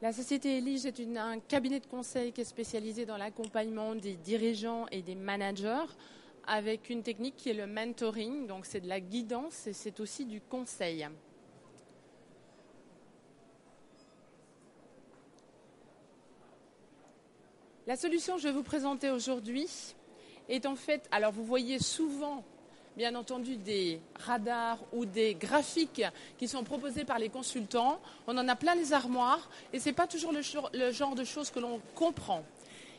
La société Elige est un cabinet de conseil qui est spécialisé dans l'accompagnement des dirigeants et des managers avec une technique qui est le mentoring. Donc c'est de la guidance et c'est aussi du conseil. La solution que je vais vous présenter aujourd'hui est en fait, alors vous voyez souvent, bien entendu, des radars ou des graphiques qui sont proposés par les consultants. On en a plein les armoires et ce n'est pas toujours le genre de choses que l'on comprend.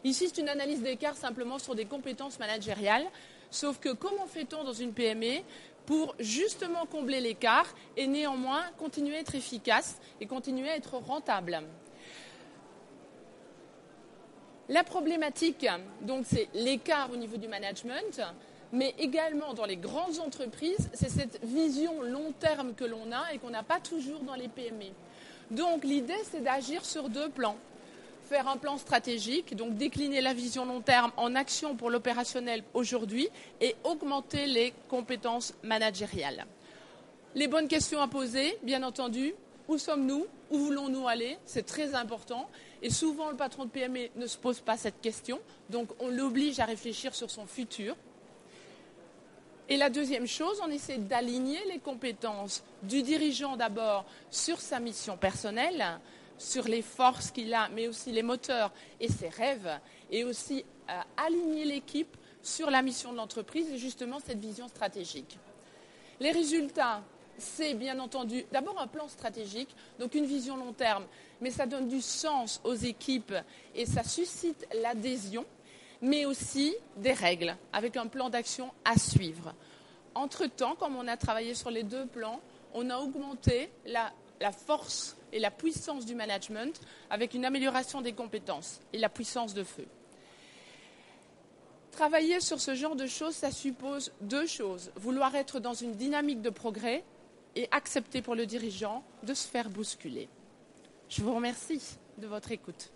Ici, c'est une analyse d'écart simplement sur des compétences managériales, sauf que comment fait-on dans une PME pour justement combler l'écart et néanmoins continuer à être efficace et continuer à être rentable ? La problématique, donc, c'est l'écart au niveau du management, mais également dans les grandes entreprises, c'est cette vision long terme que l'on a et qu'on n'a pas toujours dans les PME. Donc l'idée, c'est d'agir sur deux plans. Faire un plan stratégique, donc décliner la vision long terme en action pour l'opérationnel aujourd'hui et augmenter les compétences managériales. Les bonnes questions à poser, bien entendu. Où sommes-nous ? Où voulons-nous aller ? C'est très important. Et souvent, le patron de PME ne se pose pas cette question. Donc, on l'oblige à réfléchir sur son futur. Et la deuxième chose, on essaie d'aligner les compétences du dirigeant d'abord sur sa mission personnelle, sur les forces qu'il a, mais aussi les moteurs et ses rêves. Et aussi aligner l'équipe sur la mission de l'entreprise et justement cette vision stratégique. Les résultats, c'est bien entendu d'abord un plan stratégique, donc une vision long terme, mais ça donne du sens aux équipes et ça suscite l'adhésion, mais aussi des règles avec un plan d'action à suivre. Entre-temps, comme on a travaillé sur les deux plans, on a augmenté la force et la puissance du management avec une amélioration des compétences et la puissance de feu. Travailler sur ce genre de choses, ça suppose deux choses. Vouloir être dans une dynamique de progrès et accepter pour le dirigeant de se faire bousculer. Je vous remercie de votre écoute.